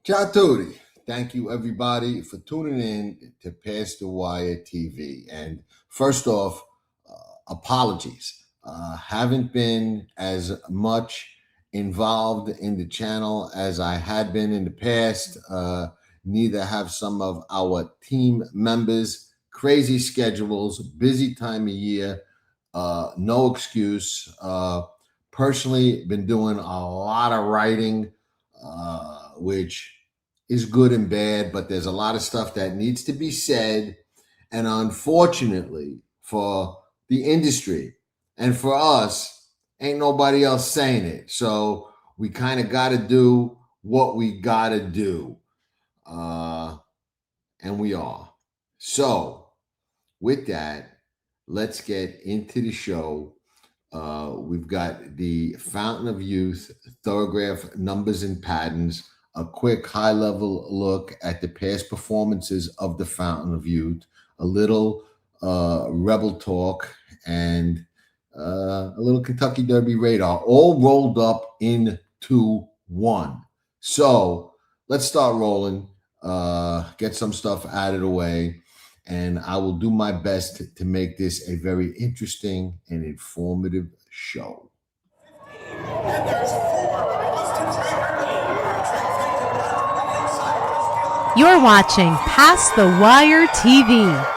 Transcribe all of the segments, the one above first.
Ciao tutti. Thank you everybody for tuning in to Pass the Wire TV. And first off, apologies. Haven't been as much involved in the channel as I had been in the past. Neither have some of our team members. Crazy schedules, busy time of year. No excuse. Personally, been doing a lot of writing, which is good and bad, but there's a lot of stuff that needs to be said. And unfortunately, for the industry and for us, ain't nobody else saying it. So we kind of got to do what we got to do. And we are. So, with that, let's get into the show. We've got the Fountain of Youth, Thorograph Numbers and Patterns, a quick high level look at the past performances of the Fountain of Youth, a little Rebel Talk, and a little Kentucky Derby radar, all rolled up into one. So let's start rolling, get some stuff out of the way, and I will do my best to make this a very interesting and informative show. You're watching Pass the Wire TV.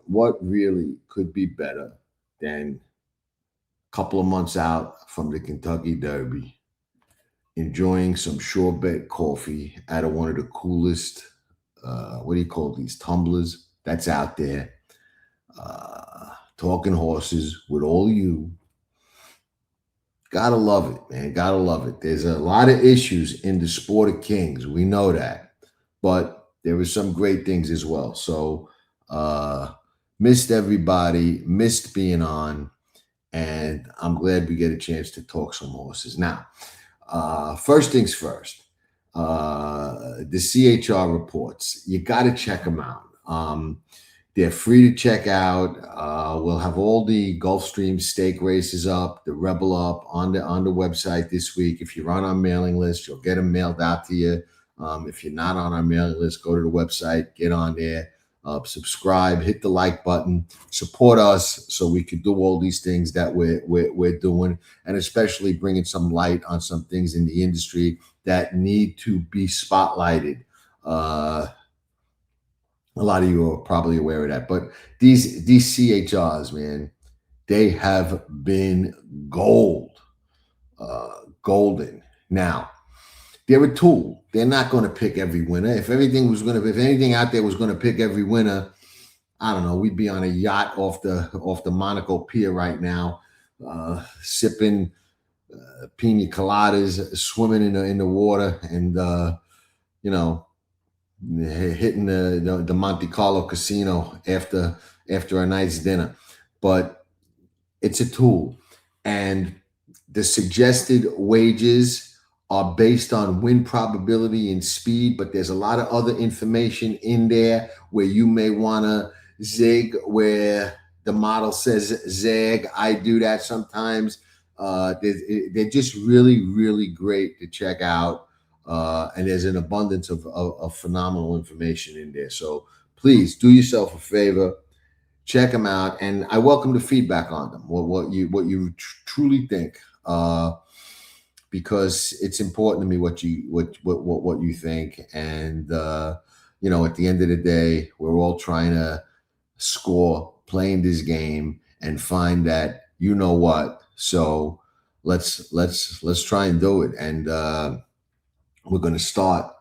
What really could be better than a couple of months out from the Kentucky Derby, enjoying some shore bet coffee out of one of the coolest, what do you call these, tumblers that's out there, talking horses with all you. Gotta love it, man. Gotta love it. There's a lot of issues in the sport of kings. We know that. But there were some great things as well. So missed everybody, missed being on, and I'm glad we get a chance to talk some horses. Now, first things first, the CHR reports, you got to check them out. They're free to check out. We'll have all the Gulfstream stake races up, the Rebel up on the website this week. If you're on our mailing list, you'll get them mailed out to you. If you're not on our mailing list, go to the website, get on there, subscribe, hit the like button, support us so we can do all these things that we're doing, and especially bringing some light on some things in the industry that need to be spotlighted. A lot of you are probably aware of that, but these CHRs, man, they have been golden. Now, they're a tool. They're not going to pick every winner. If anything out there was going to pick every winner, I don't know, we'd be on a yacht off the Monaco Pier right now, sipping pina coladas, swimming in the water, and hitting the Monte Carlo casino after a night's dinner. But it's a tool, and the suggested wages are based on win probability and speed, but there's a lot of other information in there where you may want to zig where the model says zag. I do that sometimes. They're just really, really great to check out. And there's an abundance of phenomenal information in there. So please do yourself a favor, check them out, and I welcome the feedback on them. What you truly think. because it's important to me what you think. And you know, at the end of the day, we're all trying to score playing this game and find that you know what. So let's try and do it. And we're going to start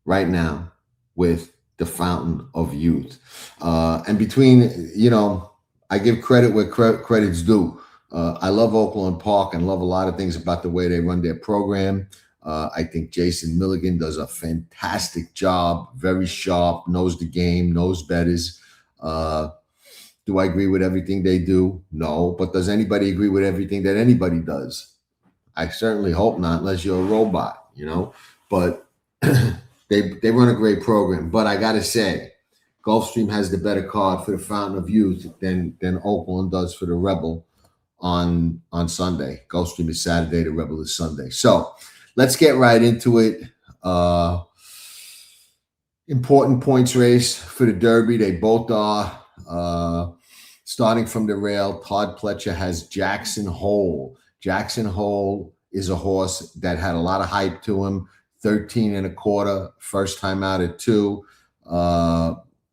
right now with the Fountain of Youth. And between, you know, I give credit where credit's due. I love Oaklawn Park and love a lot of things about the way they run their program. I think Jason Milligan does a fantastic job, very sharp, knows the game, knows betters. Do I agree with everything they do? No. But does anybody agree with everything that anybody does? I certainly hope not, unless you're a robot, you know. But they run a great program. But I got to say, Gulfstream has the better card for the Fountain of Youth than Oaklawn does for the Rebel on Sunday. Gulfstream is Saturday, the Rebel is Sunday. So let's get right into it. Important points race for the Derby. They both are. Starting from the rail, Todd Pletcher has Jackson Hole. Jackson Hole is a horse that had a lot of hype to him. 13 and a quarter, first time out at 2.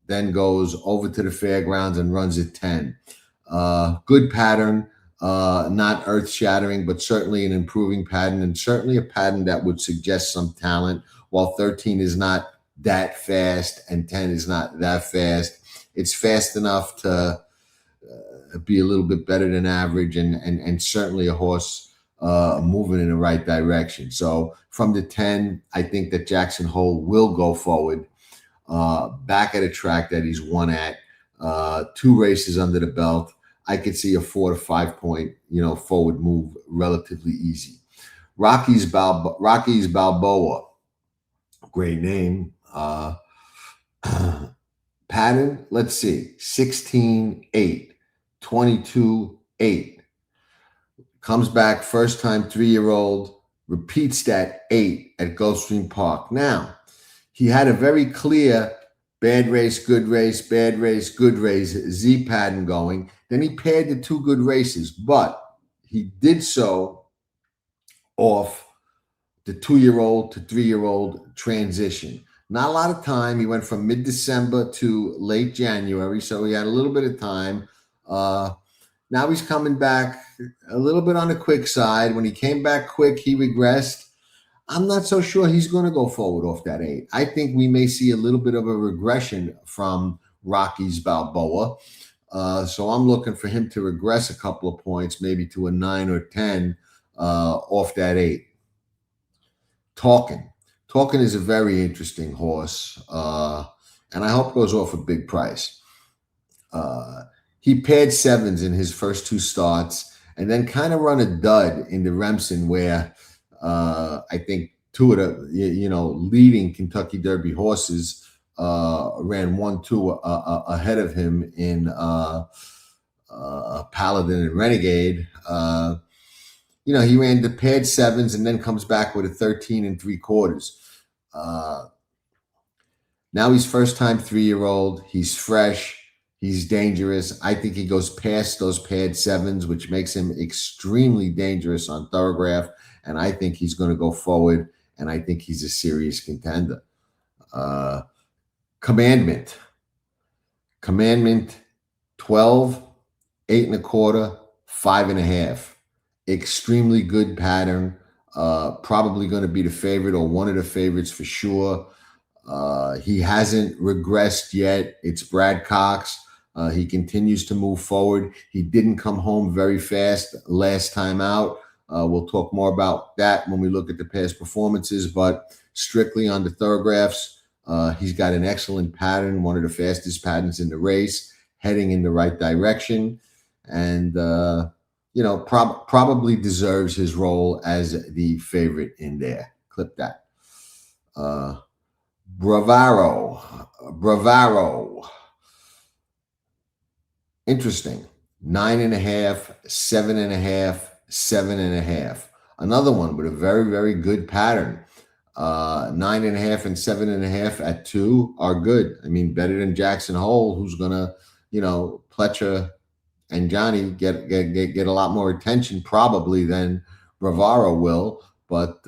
Then goes over to the fairgrounds and runs at 10. Good pattern, not earth-shattering, but certainly an improving pattern, and certainly a pattern that would suggest some talent. While 13 is not that fast and 10 is not that fast, it's fast enough to be a little bit better than average, and certainly a horse moving in the right direction. So from the 10, I think that Jackson Hole will go forward, back at a track that he's won at, 2 races under the belt. I could see a 4 to 5 point, you know, forward move relatively easy. Rocky's Balboa, great name. Pattern, let's see, 16-8, 22-8. Comes back, first time 3-year-old, repeats that 8 at Gulfstream Park. Now, he had a very clear bad race, good race, bad race, good race, Z pattern going. Then he paired the 2 good races, but he did so off the 2-year-old to 3-year-old transition. Not a lot of time. He went from mid-December to late January, so he had a little bit of time. Now he's coming back a little bit on the quick side. When he came back quick, he regressed. I'm not so sure he's going to go forward off that 8. I think we may see a little bit of a regression from Rocky's Balboa. So I'm looking for him to regress a couple of points, maybe to a 9 or 10 off that 8. Talking is a very interesting horse, and I hope goes off a big price. He paired 7s in his first 2 starts, and then kind of run a dud in the Remsen, where I think 2 of the leading Kentucky Derby horses ran 1-2 ahead of him in Paladin and Renegade. He ran the paired 7s and then comes back with a 13 3/4. Now he's first time 3-year-old. He's fresh. He's dangerous. I think he goes past those paired 7s, which makes him extremely dangerous on Thorograph. And I think he's going to go forward, and I think he's a serious contender. Commandment 12, 8 1/4, 5 1/2. Extremely good pattern. Probably going to be the favorite or one of the favorites for sure. He hasn't regressed yet. It's Brad Cox. He continues to move forward. He didn't come home very fast last time out. We'll talk more about that when we look at the past performances, but strictly on the Thoroughgraphs, he's got an excellent pattern, one of the fastest patterns in the race, heading in the right direction, and probably deserves his role as the favorite in there. Clip that. Bravaro. Interesting. 9 1/2, 7 1/2, 7 1/2. Another one with a very, very good pattern. 9 1/2 and 7 1/2 at 2 are good. I mean, better than Jackson Hole, who's gonna, Pletcher and Johnny get a lot more attention probably than Bravaro will. but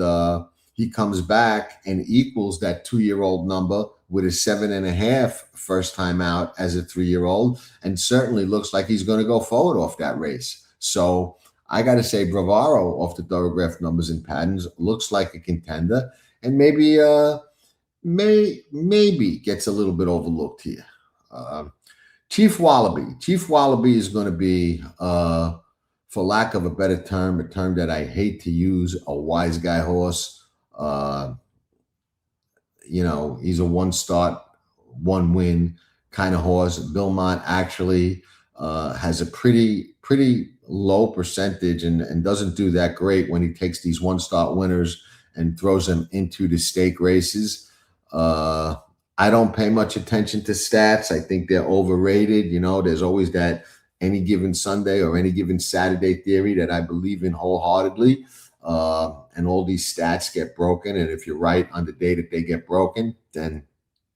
he comes back and equals that 2-year-old number with a 7.5 first time out as a 3-year-old, and certainly looks like he's going to go forward off that race. So I got to say, Bravaro off the Thorograph Numbers and Patterns looks like a contender, and maybe maybe gets a little bit overlooked here. Chief Wallaby. Chief Wallaby is going to be, for lack of a better term, a term that I hate to use, a wise guy horse. He's a one start, one win kind of horse. Belmont actually has a pretty low percentage and doesn't do that great when he takes these one start winners and throws them into the stake races. I don't pay much attention to stats. I think they're overrated. There's always that any given Sunday or any given Saturday theory that I believe in wholeheartedly. And all these stats get broken. And if you're right on the day that they get broken, then it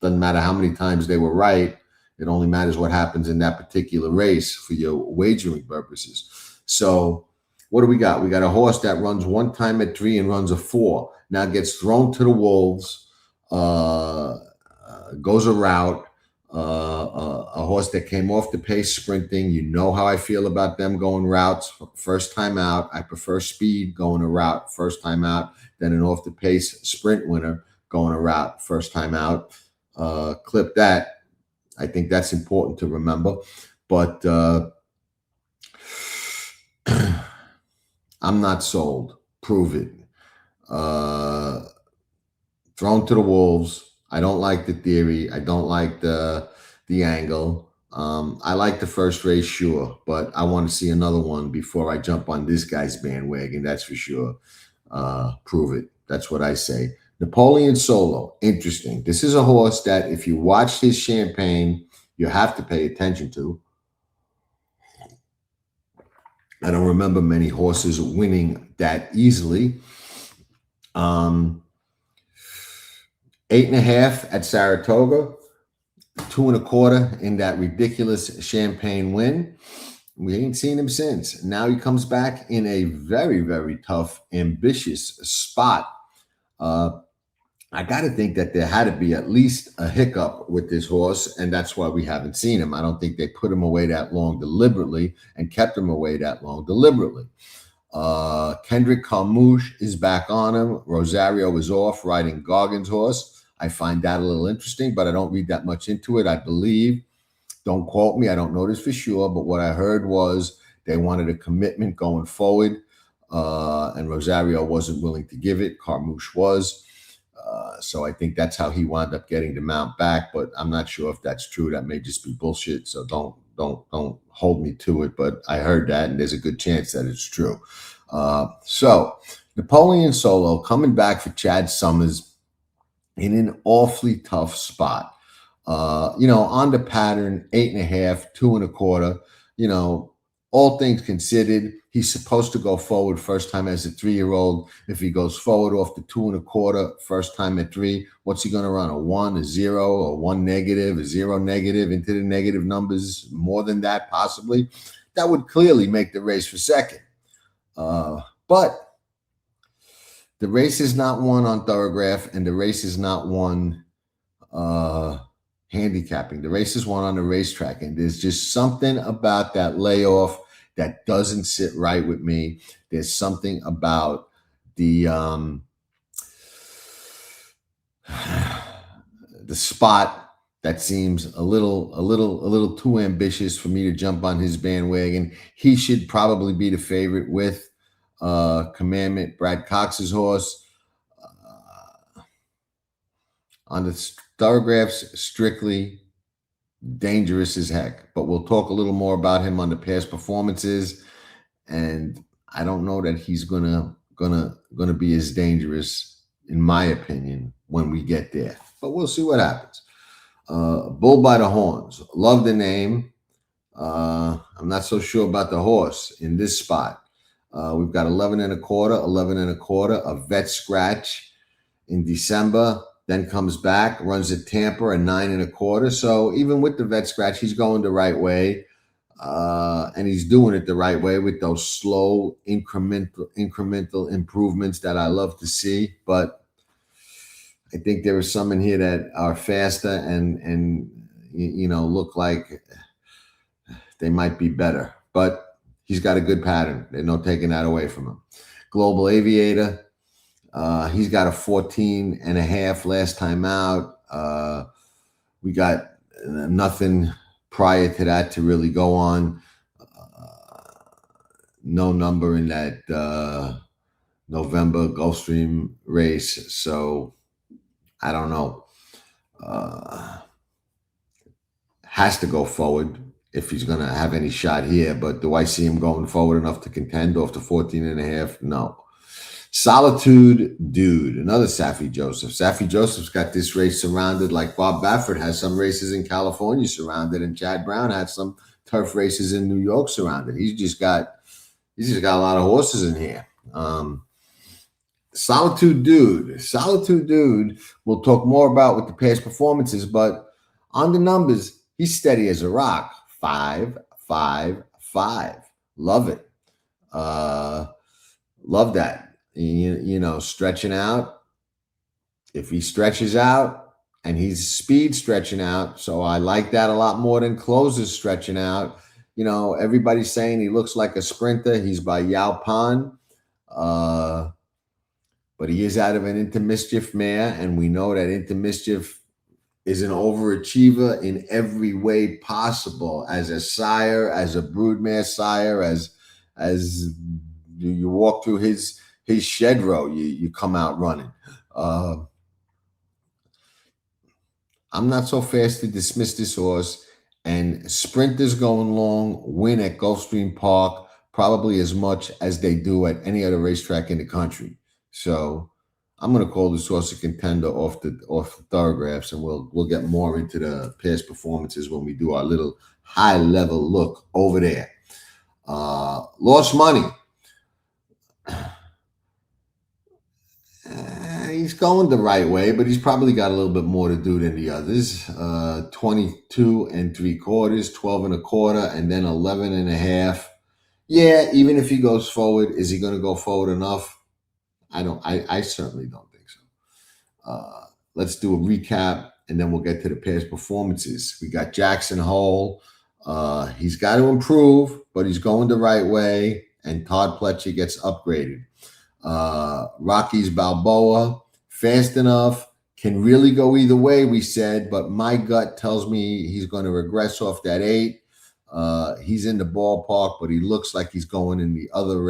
doesn't matter how many times they were right. It only matters what happens in that particular race for your wagering purposes. So what do we got? We got a horse that runs one time at 3 and runs a 4. Now gets thrown to the wolves, goes a route, a horse that came off the pace sprinting. You know how I feel about them going routes first time out. I prefer speed going a route first time out than an off the pace sprint winner going a route first time out. Clip that. I think that's important to remember. But I'm not sold. Prove it. Thrown to the wolves. I don't like the theory. I don't like the angle. I like the first race, sure, but I want to see another one before I jump on this guy's bandwagon. That's for sure. Prove it. That's what I say. Napoleon Solo, interesting. This is a horse that if you watch his champagne, you have to pay attention to. I don't remember many horses winning that easily. 8.5 at Saratoga, 2.25 in that ridiculous Champagne win. We ain't seen him since. Now he comes back in a very, very tough, ambitious spot. I got to think that there had to be at least a hiccup with this horse, and that's why we haven't seen him. I don't think they put him away that long deliberately and kept him away that long deliberately. Kendrick Carmouche is back on him. Rosario is off riding Gargan's horse. I find that a little interesting, but I don't read that much into it. I believe, don't quote me, I don't know this for sure, but what I heard was they wanted a commitment going forward, and Rosario wasn't willing to give it. Carmouche was. So I think that's how he wound up getting the mount back, but I'm not sure if that's true. That may just be bullshit. So don't hold me to it. But I heard that, and there's a good chance that it's true. So Napoleon Solo coming back for Chad Summers in an awfully tough spot. On the pattern, 8.5, 2.25. All things considered, he's supposed to go forward first time as a 3-year-old. If he goes forward off the 2.25 first time at 3, what's he going to run? A 1, a 0, a 1 negative, a 0 negative, into the negative numbers, more than that possibly. That would clearly make the race for second. But the race is not won on Thorograph, and the race is not won handicapping. The race is won on the racetrack, and there's just something about that layoff that doesn't sit right with me. There's something about the spot that seems a little too ambitious for me to jump on his bandwagon. He should probably be the favorite with Commandment, Brad Cox's horse. On the Thoragraphs, strictly dangerous as heck, but we'll talk a little more about him on the past performances, and I don't know that he's gonna be as dangerous, in my opinion, when we get there, but we'll see what happens. Bull by the Horns, love the name. I'm not so sure about the horse in this spot. We've got 11.25, a vet scratch in December. Then comes back, runs at Tampa, a 9.25. So even with the vet scratch, he's going the right way. And he's doing it the right way with those slow incremental improvements that I love to see. But I think there are some in here that are faster and look like they might be better. But he's got a good pattern. There's no taking that away from him. Global Aviator, he's got a 14 and a half last time out. We got nothing prior to that to really go on. No number in that November Gulfstream race. So I don't know. Has to go forward if he's going to have any shot here. But do I see him going forward enough to contend off the 14 and a half? No. Solitude Dude, another Saffie Joseph. Saffie Joseph's got this race surrounded like Bob Baffert has some races in California surrounded, and Chad Brown had some turf races in New York surrounded. He's just got a lot of horses in here. Solitude Dude, we'll talk more about with the past performances, but on the numbers, he's steady as a rock. 5, 5, 5. Love it. Love that. Stretching out. If he stretches out, and he's speed stretching out, so I like that a lot more than closes stretching out. Everybody's saying he looks like a sprinter. He's by Yao Pan. But he is out of an Into Mischief mare, and we know that Into Mischief is an overachiever in every way possible, as a sire, as a broodmare sire, as you walk through his shed row, you come out running. I'm not so fast to dismiss this horse, and sprinters going long win at Gulfstream Park probably as much as they do at any other racetrack in the country. So I'm going to call this horse a contender off the Thorographs, and we'll get more into the past performances when we do our little high level look over there. Lost Money. He's going the right way, but he's probably got a little bit more to do than the others. 22 3/4, 12 1/4, and then 11 1/2. Yeah, even if he goes forward, is he going to go forward enough? I certainly don't think so. Let's do a recap, and then we'll get to the past performances. We got Jackson Hole. He's got to improve, but he's going the right way, and Todd Pletcher gets upgraded. Rocky's Balboa, fast enough, can really go either way, we said, but my gut tells me he's going to regress off that 8. He's in the ballpark, but he looks like he's going in the other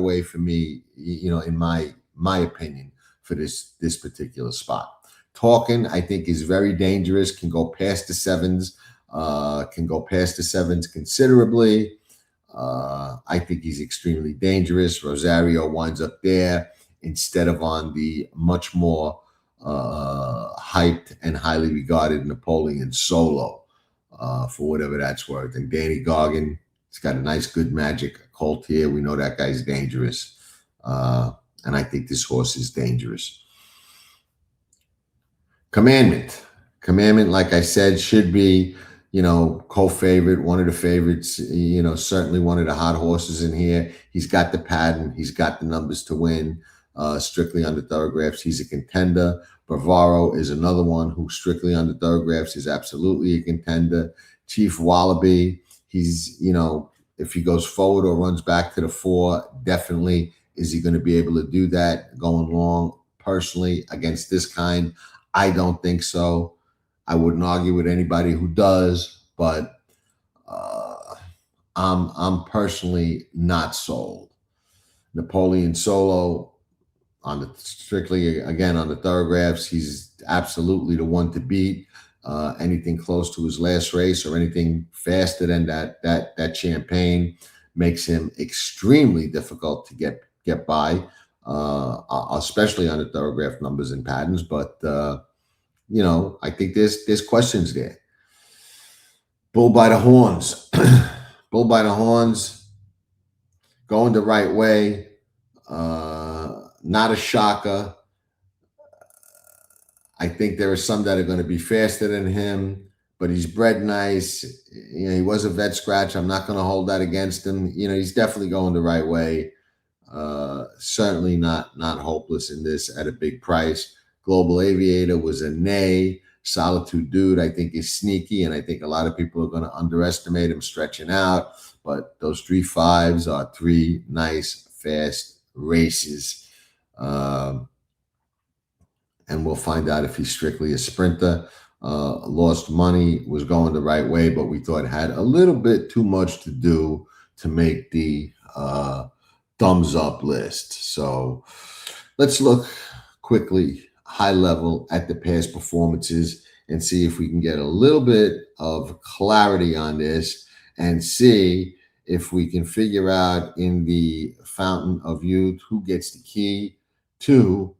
way for me, in my opinion, for this particular spot. Talking, I think, is very dangerous, can go past the 7s, considerably. I think he's extremely dangerous. Rosario winds up there instead of on the much more hyped and highly regarded Napoleon Solo, for whatever that's worth. And Danny Gargan, he's got a nice, good magic colt here. We know that guy's dangerous. And I think this horse is dangerous. Commandment, like I said, should be, co-favorite, one of the favorites, certainly one of the hot horses in here. He's got the pattern. He's got the numbers to win. Strictly under Thorographs, he's a contender. Bavaro is another one who strictly under Thorographs is absolutely a contender. Chief Wallaby, he's, if he goes forward or runs back to the 4, definitely is he going to be able to do that going long? Personally, against this kind, I don't think so. I wouldn't argue with anybody who does, but I'm personally not sold. Napoleon Solo, strictly again on the Thorographs, he's absolutely the one to beat. Anything close to his last race or anything faster than that Champagne makes him extremely difficult to get by, especially on the Thorograph Numbers and Patterns. But I think there's questions there. Bull by the Horns. Bull by the Horns, going the right way. Not a shocker. I think there are some that are going to be faster than him, but he's bred nice. You know, he was a vet scratch. I'm not going to hold that against him. You know, he's definitely going the right way. Certainly not hopeless in this at a big price. Global Aviator was a nay. Solitude Dude, I think, is sneaky, and I think a lot of people are going to underestimate him stretching out. But those 3.5s are 3 nice, fast races. And we'll find out if he's strictly a sprinter. Lost money, was going the right way, but we thought it had a little bit too much to do to make the thumbs up list. So let's look quickly, high level, at the past performances and see if we can get a little bit of clarity on this and see if we can figure out in the Fountain of Youth who gets the key to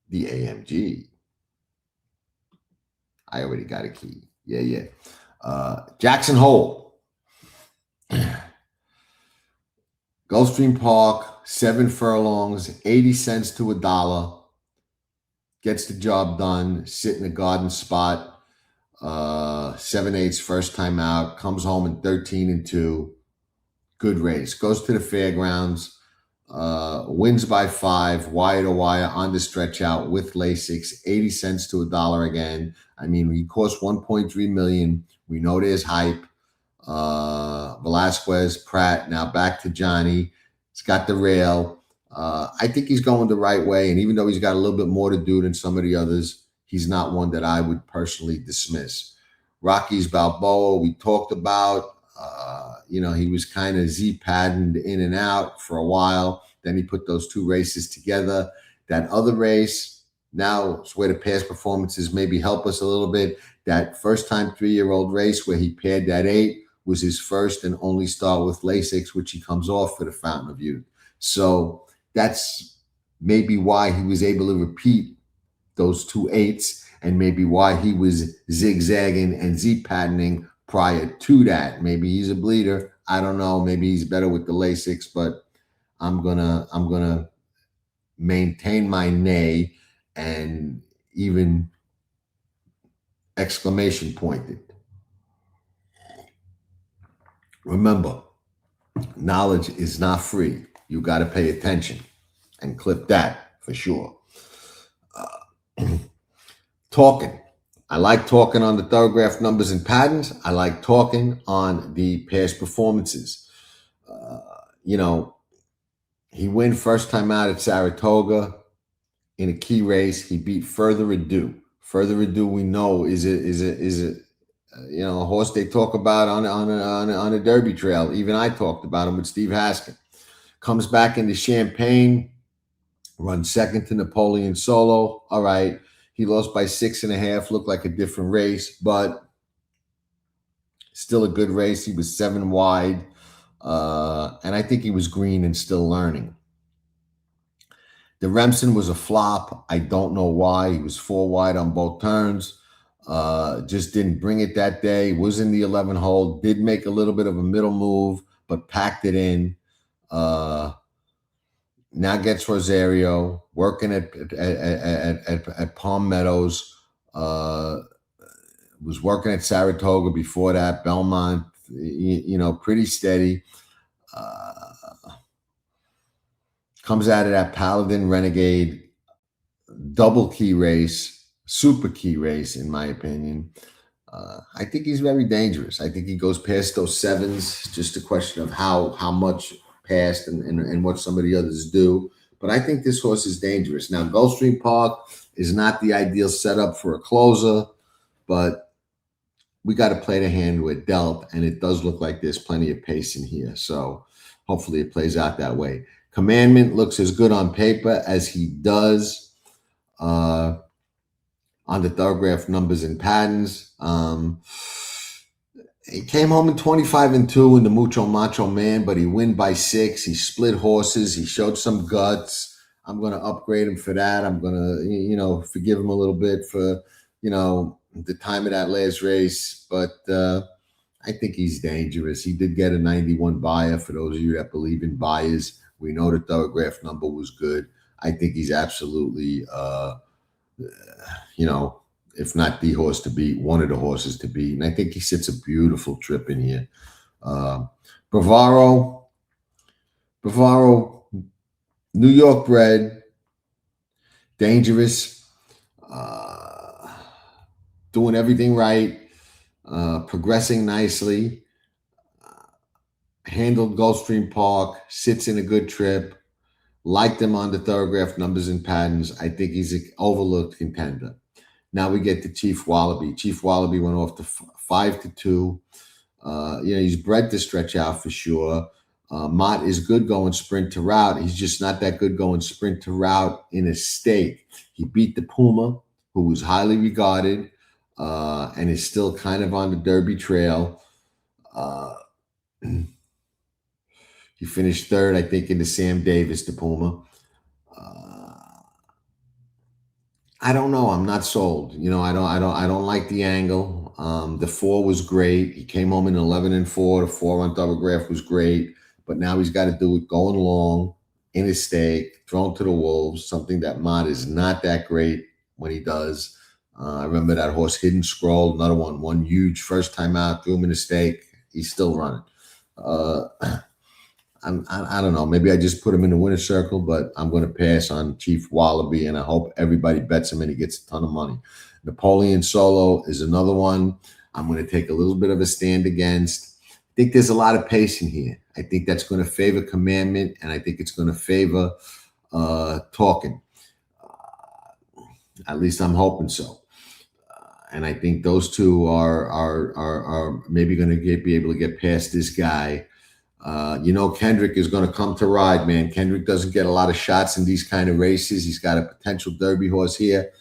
the AMG. I already got a key. Yeah. Jackson Hole. Gulfstream Park, 7 furlongs, 80 cents to $1. Gets the job done. Sit in the garden spot. 7/8 first time out. Comes home in 13-2. Good race. Goes to the fairgrounds. Wins by 5. Wire to wire on the stretch out with Lasix. 80 cents to $1 again. I mean, he cost $1.3 million. We know there's hype. Velasquez, Pratt, now back to Johnny. He's got the rail. I think he's going the right way. And even though he's got a little bit more to do than some of the others, he's not one that I would personally dismiss. Rocky's Balboa, we talked about. He was kind of Z-patterned in and out for a while. Then he put those 2 races together. That other race, now it's where the past performances maybe help us a little bit. That first-time 3-year-old race where he paired that 8 was his first and only start with Lasix, which he comes off for the Fountain of Youth. So that's maybe why he was able to repeat those 2 8s and maybe why he was zigzagging and Z-patterning prior to that. Maybe he's a bleeder. I don't know. Maybe he's better with the Lasix, but I'm gonna maintain my nay and even exclamation pointed. Remember, knowledge is not free. You got to pay attention and clip that for sure. Talking. I like talking on the Thorograph Numbers and Patterns. I like talking on the past performances. He win first time out at Saratoga in a key race. He beat Further Ado. Further Ado, we know, is a horse they talk about on a Derby trail. Even I talked about him with Steve Haskin. Comes back into Champagne, runs second to Napoleon Solo. All right. He lost by 6.5, looked like a different race, but still a good race. He was 7 wide, and I think he was green and still learning. The Remsen was a flop. I don't know why. He was 4 wide on both turns. Just didn't bring it that day. Was in the 11 hole. Did make a little bit of a middle move, but packed it in. Now gets Rosario, working at Palm Meadows. Was working at Saratoga before that. Belmont, pretty steady. Comes out of that Paladin Renegade double key race, super key race, in my opinion. I think he's very dangerous. I think he goes past those 7s. Just a question of how much past and what some of the others do. But I think this horse is dangerous. Now, Gulfstream Park is not the ideal setup for a closer, but we got to play the hand we're dealt, and it does look like there's plenty of pace in here. So hopefully it plays out that way. Commandment looks as good on paper as he does on the Thorograph Numbers and Patterns. He came home in 25-2 in the Mucho Macho Man, but he win by 6. He split horses. He showed some guts. I'm going to upgrade him for that. I'm going to, forgive him a little bit for, the time of that last race. But I think he's dangerous. He did get a 91 buyer. For those of you that believe in buyers, we know the Thorograph number was good. I think he's absolutely, if not the horse to beat, one of the horses to beat. And I think he sits a beautiful trip in here. Bravaro, New York bred, dangerous, doing everything right, progressing nicely, handled Gulfstream Park, sits in a good trip, liked him on the Thorograph Numbers and Patterns. I think he's an overlooked contender. Now we get to Chief Wallaby. Chief Wallaby went off to 5-2. He's bred to stretch out for sure. Mott is good going sprint to route. He's just not that good going sprint to route in a stake. He beat the Puma, who was highly regarded and is still kind of on the Derby trail. He finished third, I think, in the Sam Davis, the Puma. I don't know. I'm not sold. I don't like the angle. The 4 was great. He came home in 11-4. The 4 on Thorograph was great, but now he's got to do it going long in his stake, thrown to the wolves. Something that Mott is not that great when he does. I remember that horse, Hidden Scroll, another one huge first time out, threw him in a stake. He's still running. I don't know. Maybe I just put him in the winner's circle, but I'm going to pass on Chief Wallaby, and I hope everybody bets him and he gets a ton of money. Napoleon Solo is another one I'm going to take a little bit of a stand against. I think there's a lot of pace in here. I think that's going to favor Commandment, and I think it's going to favor Talking. At least I'm hoping so. And I think those two are maybe going to be able to get past this guy. Kendrick is going to come to ride, man. Kendrick doesn't get a lot of shots in these kind of races. He's got a potential Derby horse here.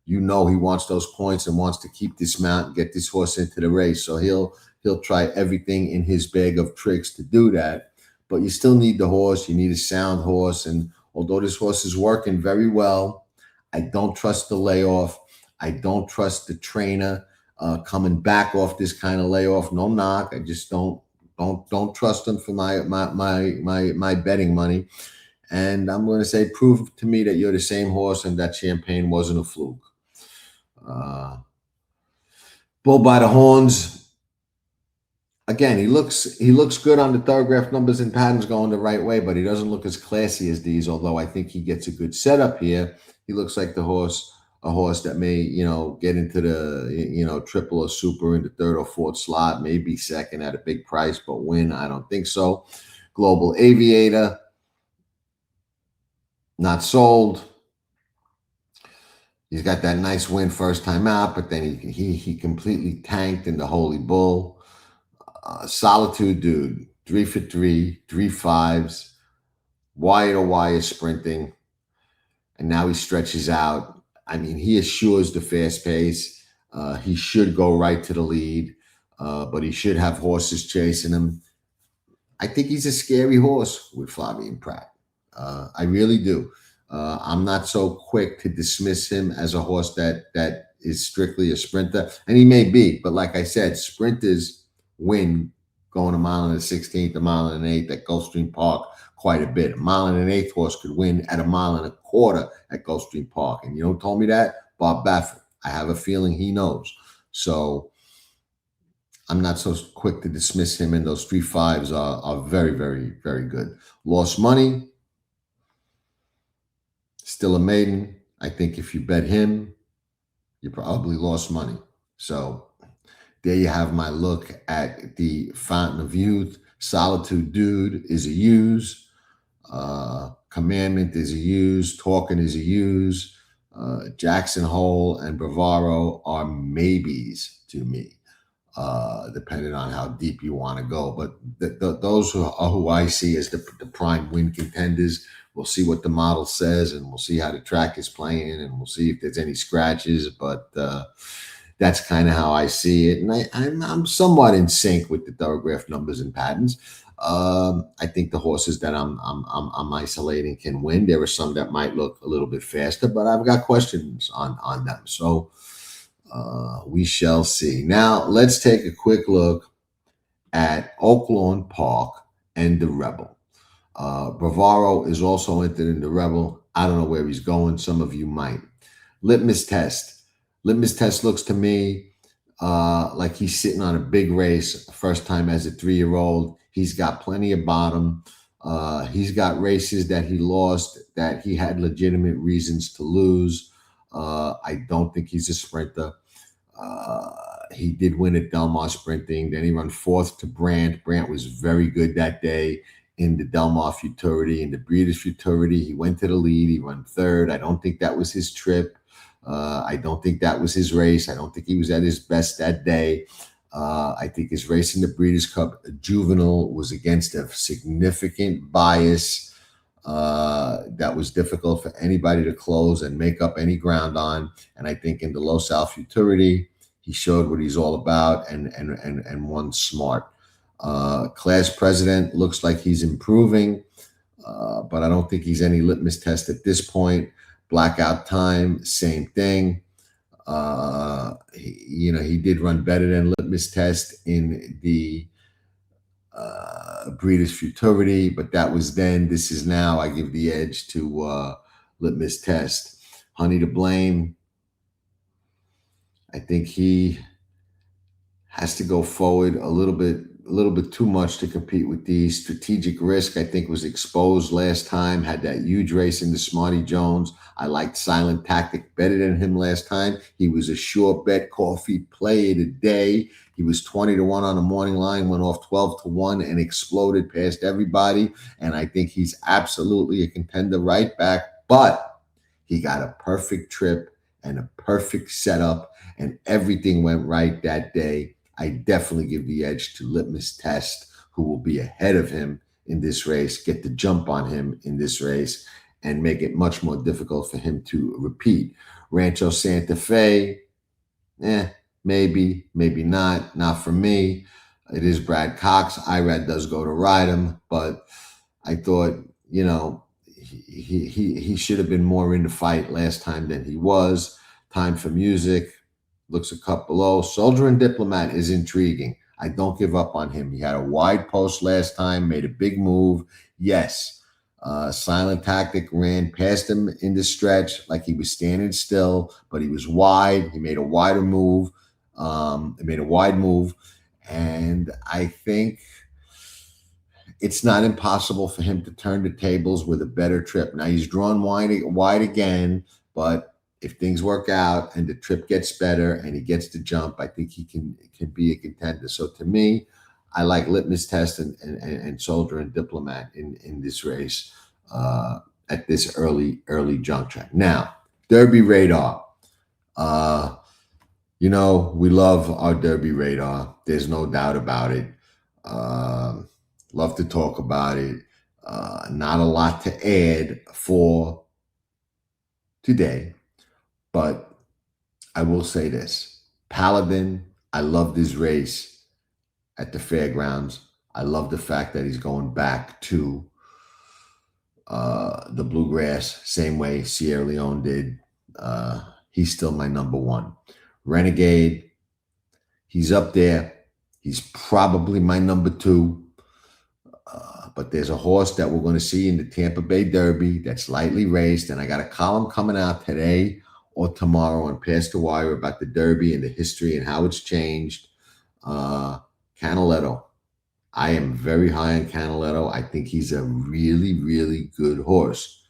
He wants those points and wants to keep this mount and get this horse into the race. So he'll try everything in his bag of tricks to do that. But you still need the horse. You need a sound horse. And although this horse is working very well, I don't trust the layoff. I don't trust the trainer coming back off this kind of layoff. No knock. I just don't trust him for my betting money. And I'm going to say, prove to me that you're the same horse and that Champagne wasn't a fluke. Bull by the Horns. Again, he looks good on the Thorograph Numbers and Patterns going the right way, but he doesn't look as classy as these, although I think he gets a good setup here. He looks like a horse that may, get into the, triple or super in the third or fourth slot, maybe second at a big price, but win, I don't think so. Global Aviator, not sold. He's got that nice win first time out, but then he completely tanked in the Holy Bull. Solitude Dude, 3 for 3, 3 5s, wire to wire sprinting, and now he stretches out. I mean, he assures the fast pace. He should go right to the lead, but he should have horses chasing him. I think he's a scary horse with Flavien Prat. I really do. I'm not so quick to dismiss him as a horse that is strictly a sprinter, and he may be. But like I said, sprinters win going a mile and a 16th, a mile and an eighth at Gulfstream Park quite a bit. A mile and an eighth horse could win at a mile and a quarter at Gulfstream Park. And you know who told me that? Bob Baffert. I have a feeling he knows. So I'm not so quick to dismiss him, and those 3 5s are very, very, very good. Lost money. Still a maiden. I think if you bet him, you probably lost money. So there you have my look at the Fountain of Youth. Solitude Dude is a use. Commandment is a use. Talking is a use. Jackson Hole and Bravaro are maybes to me, depending on how deep you want to go. But those who I see as the prime win contenders. We'll see what the model says, and we'll see how the track is playing, and we'll see if there's any scratches. But that's kind of how I see it. And I'm somewhat in sync with the Thorograph Numbers and Patterns. I think the horses that I'm isolating can win. There are some that might look a little bit faster, but I've got questions on them. So we shall see. Now, let's take a quick look at Oaklawn Park and the Rebel. Bravaro is also entered in the Rebel. I don't know where he's going. Some of you might. Litmus test. Litmus test looks to me like he's sitting on a big race, first time as a 3-year-old. He's got plenty of bottom. He's got races that he lost that he had legitimate reasons to lose. I don't think he's a sprinter. He did win at Del Mar sprinting. Then he ran fourth to Brandt. Brandt was very good that day in the Del Mar Futurity. In the Breeders' Futurity, he went to the lead. He ran third. I don't think that was his trip. I don't think that was his race. I don't think he was at his best that day. I think his race in the Breeders' Cup Juvenile was against a significant bias that was difficult for anybody to close and make up any ground on. And I think in the Los Al Futurity, he showed what he's all about and won smart. Class president looks like he's improving, but I don't think he's any litmus test at this point. Blackout time, same thing. He did run better than litmus test in the Breeders' Futurity, but that was then. This is now. I give the edge to litmus test. Honey to Blame. I think he has to go forward a little bit too much to compete with these. Strategic Risk, I think, was exposed last time, had that huge race into Smarty Jones. I liked Silent Tactic better than him last time. He was a sure bet coffee play of the day. He was 20-1 on the morning line, went off 12-1 and exploded past everybody. And I think he's absolutely a contender right back, but he got a perfect trip and a perfect setup, and everything went right that day. I definitely give the edge to Litmus Test, who will be ahead of him in this race, get the jump on him in this race, and make it much more difficult for him to repeat. Rancho Santa Fe, maybe not for me. It is Brad Cox. Irad does go to ride him, but I thought, he should have been more in the fight last time than he was. Time for Music looks a cup below. Soldier and Diplomat is intriguing. I don't give up on him. He had a wide post last time, made a big move. Yes, Silent Tactic ran past him in the stretch like he was standing still, but he was wide. He made a wider move. He made a wide move. And I think it's not impossible for him to turn the tables with a better trip. Now, he's drawn wide again, but if things work out and the trip gets better and he gets to jump, I think he can be a contender. So to me, I like Litmus Test and Soldier and Diplomat in this race at this early juncture. Now, Derby Radar. We love our Derby Radar. There's no doubt about it. Love to talk about it. Not a lot to add for today. But I will say this. Paladin, I love this race at the fairgrounds. I love the fact that he's going back to the bluegrass, same way Sierra Leone did. He's still my number one. Renegade, he's up there. He's probably my number two. But there's a horse that we're going to see in the Tampa Bay Derby that's lightly raced, and I got a column coming out today or tomorrow on Past the Wire about the Derby and the history and how it's changed. Canaletto. I am very high on Canaletto. I think he's a really, really good horse.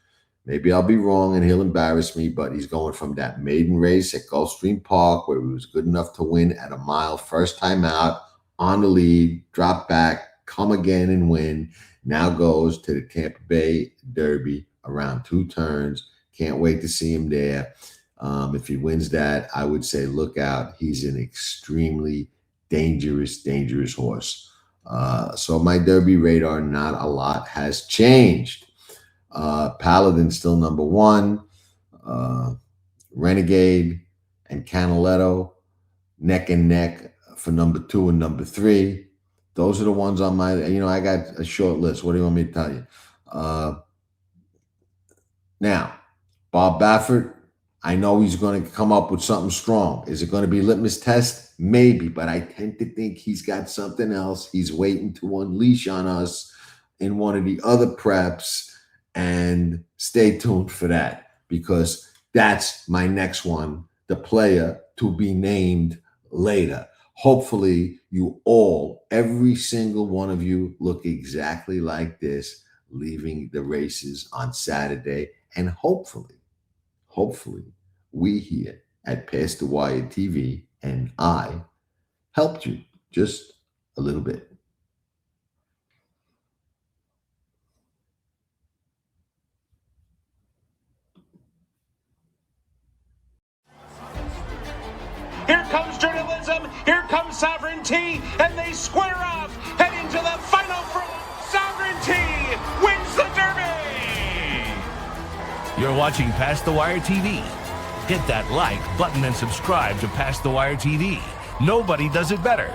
Maybe I'll be wrong and he'll embarrass me, but he's going from that maiden race at Gulfstream Park where he was good enough to win at a mile, first time out, on the lead, drop back, come again and win. Now goes to the Tampa Bay Derby around 2 turns. Can't wait to see him there. If he wins that, I would say look out. He's an extremely dangerous horse. So my Derby radar, not a lot has changed. Paladin still number one. Renegade and Canaletto neck and neck for number 2 and number 3. Those are the ones on my, I got a short list. What do you want me to tell you? Now, Bob Baffert, I know he's going to come up with something strong. Is it going to be litmus test? Maybe, but I tend to think he's got something else he's waiting to unleash on us in one of the other preps, and stay tuned for that because that's my next one, the player to be named later. Hopefully, you all, every single one of you, look exactly like this, leaving the races on Saturday. And hopefully, we here at Pass the Wire TV and I helped you just a little bit. Here comes journalism, here comes sovereignty, and they square off, heading to the final furlong. Sovereignty wins the Derby! You're watching Pass the Wire TV. Hit that like button and subscribe to Pass the Wire TV. Nobody does it better.